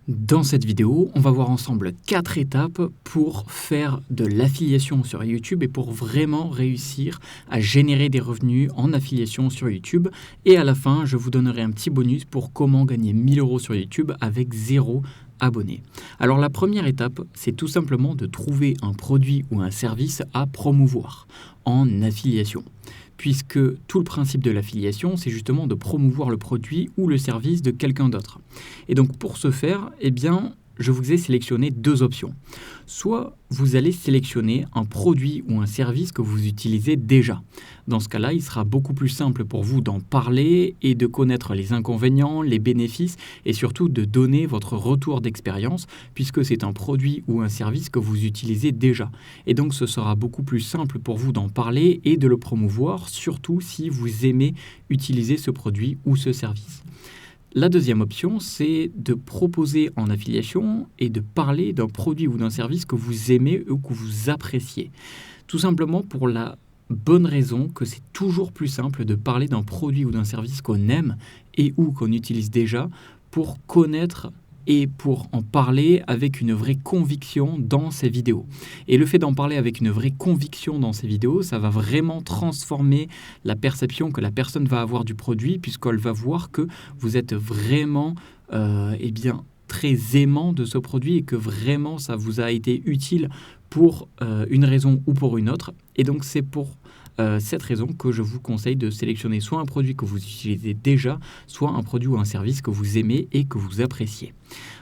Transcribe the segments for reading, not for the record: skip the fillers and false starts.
Dans cette vidéo, on va voir ensemble 4 étapes pour faire de l'affiliation sur YouTube et pour vraiment réussir à générer des revenus en affiliation sur YouTube. Et à la fin, je vous donnerai un petit bonus pour comment gagner 1000 € sur YouTube avec 0 abonnés. Alors la première étape, c'est tout simplement de trouver un produit ou un service à promouvoir en affiliation. Puisque tout le principe de l'affiliation, c'est justement de promouvoir le produit ou le service de quelqu'un d'autre. Et donc pour ce faire, je vous ai sélectionné 2 options. Soit vous allez sélectionner un produit ou un service que vous utilisez déjà. Dans ce cas-là, il sera beaucoup plus simple pour vous d'en parler et de connaître les inconvénients, les bénéfices et surtout de donner votre retour d'expérience puisque c'est un produit ou un service que vous utilisez déjà. Et donc ce sera beaucoup plus simple pour vous d'en parler et de le promouvoir, surtout si vous aimez utiliser ce produit ou ce service. La deuxième option, c'est de proposer en affiliation et de parler d'un produit ou d'un service que vous aimez ou que vous appréciez. Tout simplement pour la bonne raison que c'est toujours plus simple de parler d'un produit ou d'un service qu'on aime et ou qu'on utilise déjà pour connaître et pour en parler avec une vraie conviction dans ces vidéos. Et le fait d'en parler avec une vraie conviction dans ces vidéos, ça va vraiment transformer la perception que la personne va avoir du produit, puisqu'elle va voir que vous êtes vraiment très aimant de ce produit et que vraiment ça vous a été utile pour une raison ou pour une autre. Et donc c'est pour cette raison que je vous conseille de sélectionner soit un produit que vous utilisez déjà, soit un produit ou un service que vous aimez et que vous appréciez.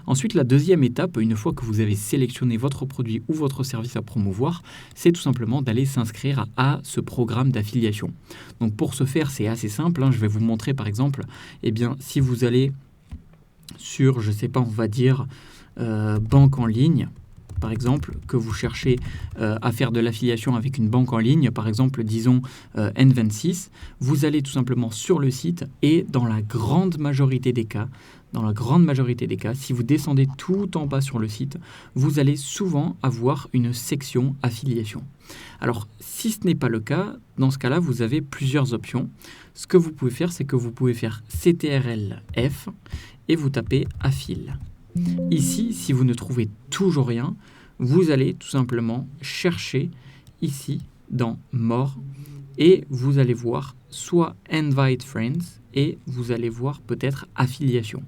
Ensuite, la deuxième étape, une fois que vous avez sélectionné votre produit ou votre service à promouvoir, c'est tout simplement d'aller s'inscrire à ce programme d'affiliation. Donc pour ce faire, c'est assez simple, je vais vous montrer par exemple, si vous allez sur, on va dire, banque en ligne, par exemple, que vous cherchez à faire de l'affiliation avec une banque en ligne, par exemple, disons N26, vous allez tout simplement sur le site et dans la grande majorité des cas, si vous descendez tout en bas sur le site, vous allez souvent avoir une section affiliation. Alors, si ce n'est pas le cas, dans ce cas-là, vous avez plusieurs options. Ce que vous pouvez faire, c'est que vous pouvez faire CTRL-F et vous tapez affile. Ici, si vous ne trouvez toujours rien, vous allez tout simplement chercher ici dans More et vous allez voir soit Invite Friends et vous allez voir peut-être affiliation.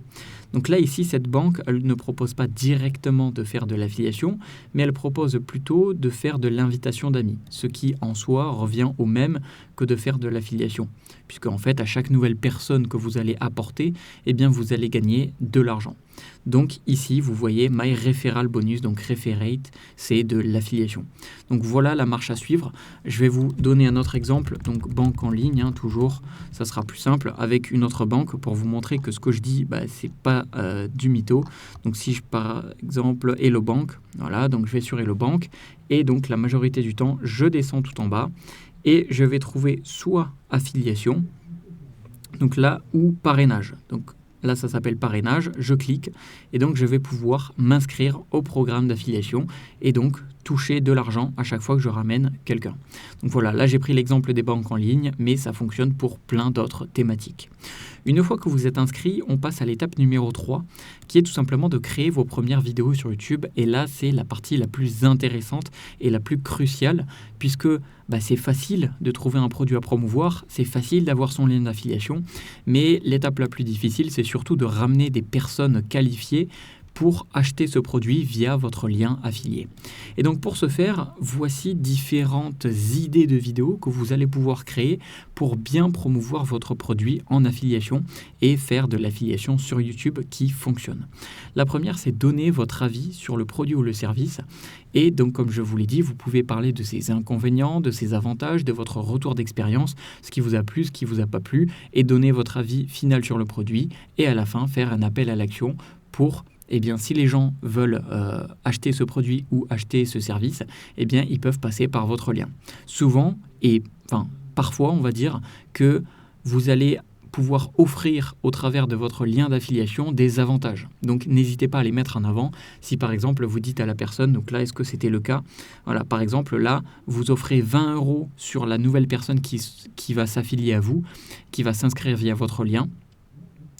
Donc là, ici, cette banque, elle ne propose pas directement de faire de l'affiliation, mais elle propose plutôt de faire de l'invitation d'amis, ce qui en soi revient au même que de faire de l'affiliation. Puisque en fait, à chaque nouvelle personne que vous allez apporter, vous allez gagner de l'argent. Donc ici, vous voyez My Referral Bonus, donc Referate, c'est de l'affiliation. Donc voilà la marche à suivre. Je vais vous donner un autre exemple, donc banque en ligne, toujours, ça sera plus simple, avec une autre banque pour vous montrer que ce que je dis, c'est pas du mytho. Donc si je par exemple Hello Bank, voilà, donc je vais sur Hello Bank et donc la majorité du temps, je descends tout en bas et je vais trouver soit affiliation, donc là, ou parrainage. Donc là, ça s'appelle parrainage, je clique et donc je vais pouvoir m'inscrire au programme d'affiliation et donc toucher de l'argent à chaque fois que je ramène quelqu'un. Donc voilà, là j'ai pris l'exemple des banques en ligne, mais ça fonctionne pour plein d'autres thématiques. Une fois que vous êtes inscrit, on passe à l'étape numéro 3, qui est tout simplement de créer vos premières vidéos sur YouTube. Et là, c'est la partie la plus intéressante et la plus cruciale, puisque c'est facile de trouver un produit à promouvoir, c'est facile d'avoir son lien d'affiliation, mais l'étape la plus difficile, c'est surtout de ramener des personnes qualifiées pour acheter ce produit via votre lien affilié. Et donc pour ce faire, voici différentes idées de vidéos que vous allez pouvoir créer pour bien promouvoir votre produit en affiliation et faire de l'affiliation sur YouTube qui fonctionne. La première, c'est donner votre avis sur le produit ou le service. Et donc comme je vous l'ai dit, vous pouvez parler de ses inconvénients, de ses avantages, de votre retour d'expérience, ce qui vous a plu, ce qui vous a pas plu, et donner votre avis final sur le produit. Et à la fin, faire un appel à l'action pour si les gens veulent acheter ce produit ou acheter ce service, ils peuvent passer par votre lien. Souvent, parfois, on va dire que vous allez pouvoir offrir au travers de votre lien d'affiliation des avantages. Donc, n'hésitez pas à les mettre en avant. Si, par exemple, vous dites à la personne, donc là, est-ce que c'était le cas ? Voilà, par exemple, là, vous offrez 20 € sur la nouvelle personne qui va s'affilier à vous, qui va s'inscrire via votre lien.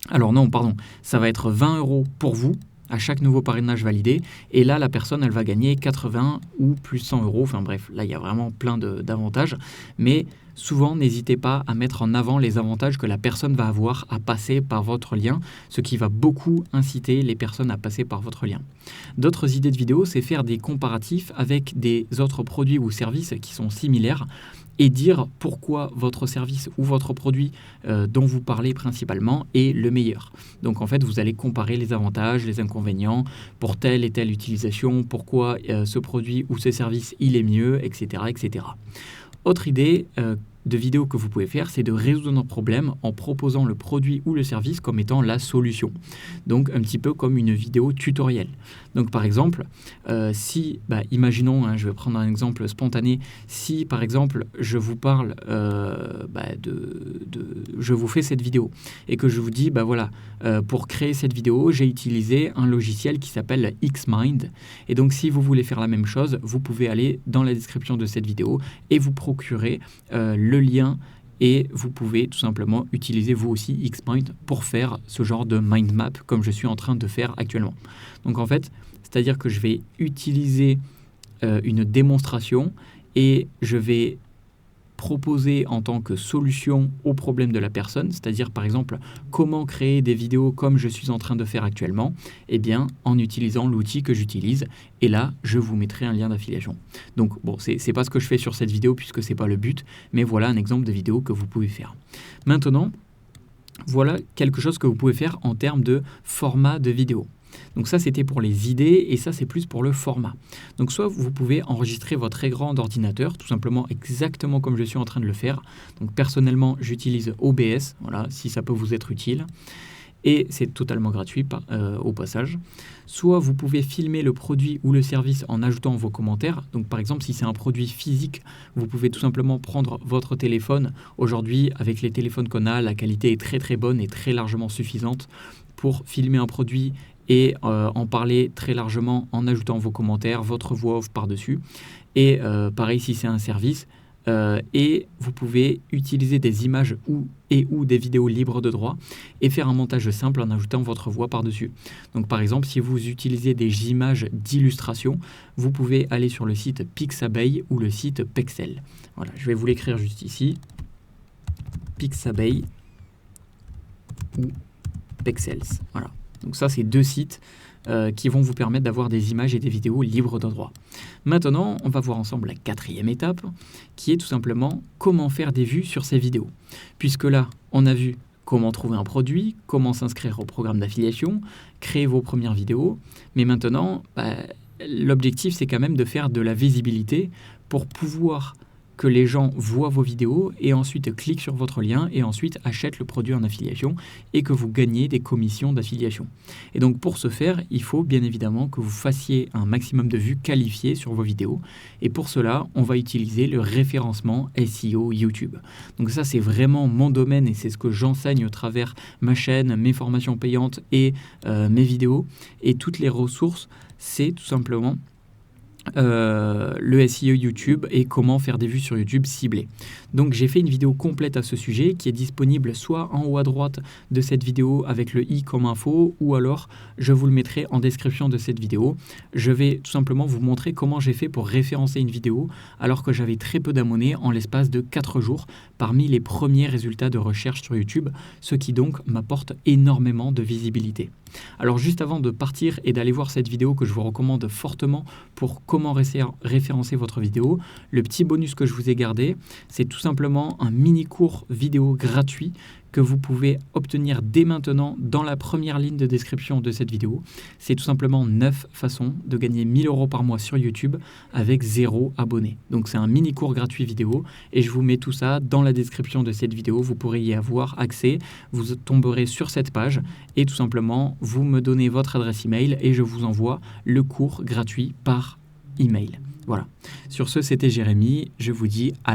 Alors non, pardon, ça va être 20 € pour vous, à chaque nouveau parrainage validé. Et là, la personne, elle va gagner 80 ou plus 100 euros. Enfin bref, là, il y a vraiment plein d'avantages. Mais souvent, n'hésitez pas à mettre en avant les avantages que la personne va avoir à passer par votre lien, ce qui va beaucoup inciter les personnes à passer par votre lien. D'autres idées de vidéos, c'est faire des comparatifs avec des autres produits ou services qui sont similaires et dire pourquoi votre service ou votre produit dont vous parlez principalement est le meilleur. Donc en fait, vous allez comparer les avantages, les inconvénients pour telle et telle utilisation, pourquoi ce produit ou ce service il est mieux, etc. etc. Autre idée de vidéo que vous pouvez faire, c'est de résoudre un problème en proposant le produit ou le service comme étant la solution. Donc un petit peu comme une vidéo tutoriel. Donc par exemple, imaginons, je vais prendre un exemple spontané, si par exemple je vous parle, je vous fais cette vidéo et que je vous dis, pour créer cette vidéo, j'ai utilisé un logiciel qui s'appelle Xmind. Et donc si vous voulez faire la même chose, vous pouvez aller dans la description de cette vidéo et vous procurer le lien et vous pouvez tout simplement utiliser vous aussi Xmind pour faire ce genre de mind map comme je suis en train de faire actuellement. Donc en fait, c'est-à-dire que je vais utiliser une démonstration et je vais proposer en tant que solution au problème de la personne, c'est-à-dire par exemple comment créer des vidéos comme je suis en train de faire actuellement, en utilisant l'outil que j'utilise. Et là, je vous mettrai un lien d'affiliation. Donc bon, c'est pas ce que je fais sur cette vidéo puisque c'est pas le but, mais voilà un exemple de vidéo que vous pouvez faire. Maintenant, voilà quelque chose que vous pouvez faire en termes de format de vidéo. Donc ça, c'était pour les idées et ça, c'est plus pour le format. Donc soit vous pouvez enregistrer votre écran d'ordinateur, tout simplement exactement comme je suis en train de le faire. Donc personnellement, j'utilise OBS, voilà, si ça peut vous être utile. Et c'est totalement gratuit au passage. Soit vous pouvez filmer le produit ou le service en ajoutant vos commentaires. Donc par exemple, si c'est un produit physique, vous pouvez tout simplement prendre votre téléphone. Aujourd'hui, avec les téléphones qu'on a, la qualité est très très bonne et très largement suffisante pour filmer un produit et en parler très largement en ajoutant vos commentaires, votre voix off par-dessus. Et pareil si c'est un service. Et vous pouvez utiliser des images ou des vidéos libres de droit et faire un montage simple en ajoutant votre voix par-dessus. Donc par exemple, si vous utilisez des images d'illustration, vous pouvez aller sur le site Pixabay ou le site Pexels. Voilà, je vais vous l'écrire juste ici. Pixabay ou Pexels. Voilà. Donc ça, c'est deux sites qui vont vous permettre d'avoir des images et des vidéos libres de droit. Maintenant, on va voir ensemble la quatrième étape, qui est tout simplement comment faire des vues sur ces vidéos. Puisque là, on a vu comment trouver un produit, comment s'inscrire au programme d'affiliation, créer vos premières vidéos. Mais maintenant, l'objectif, c'est quand même de faire de la visibilité pour pouvoir que les gens voient vos vidéos et ensuite cliquent sur votre lien et ensuite achètent le produit en affiliation et que vous gagnez des commissions d'affiliation. Et donc pour ce faire, il faut bien évidemment que vous fassiez un maximum de vues qualifiées sur vos vidéos et pour cela, on va utiliser le référencement SEO YouTube. Donc ça, c'est vraiment mon domaine et c'est ce que j'enseigne au travers ma chaîne, mes formations payantes et mes vidéos. Et toutes les ressources, c'est tout simplement le SEO YouTube et comment faire des vues sur YouTube ciblées. Donc j'ai fait une vidéo complète à ce sujet qui est disponible soit en haut à droite de cette vidéo avec le i comme info ou alors je vous le mettrai en description de cette vidéo. Je vais tout simplement vous montrer comment j'ai fait pour référencer une vidéo alors que j'avais très peu d'abonnés en l'espace de 4 jours parmi les premiers résultats de recherche sur YouTube, ce qui donc m'apporte énormément de visibilité. Alors juste avant de partir et d'aller voir cette vidéo que je vous recommande fortement pour comment référencer votre vidéo, le petit bonus que je vous ai gardé, c'est tout simplement un mini cours vidéo gratuit que vous pouvez obtenir dès maintenant dans la première ligne de description de cette vidéo. C'est tout simplement 9 façons de gagner 1000 € par mois sur YouTube avec 0 abonné. Donc c'est un mini cours gratuit vidéo et je vous mets tout ça dans la description de cette vidéo. Vous pourrez y avoir accès. Vous tomberez sur cette page et tout simplement vous me donnez votre adresse email et je vous envoie le cours gratuit par email. Voilà. Sur ce, c'était Jérémy. Je vous dis à la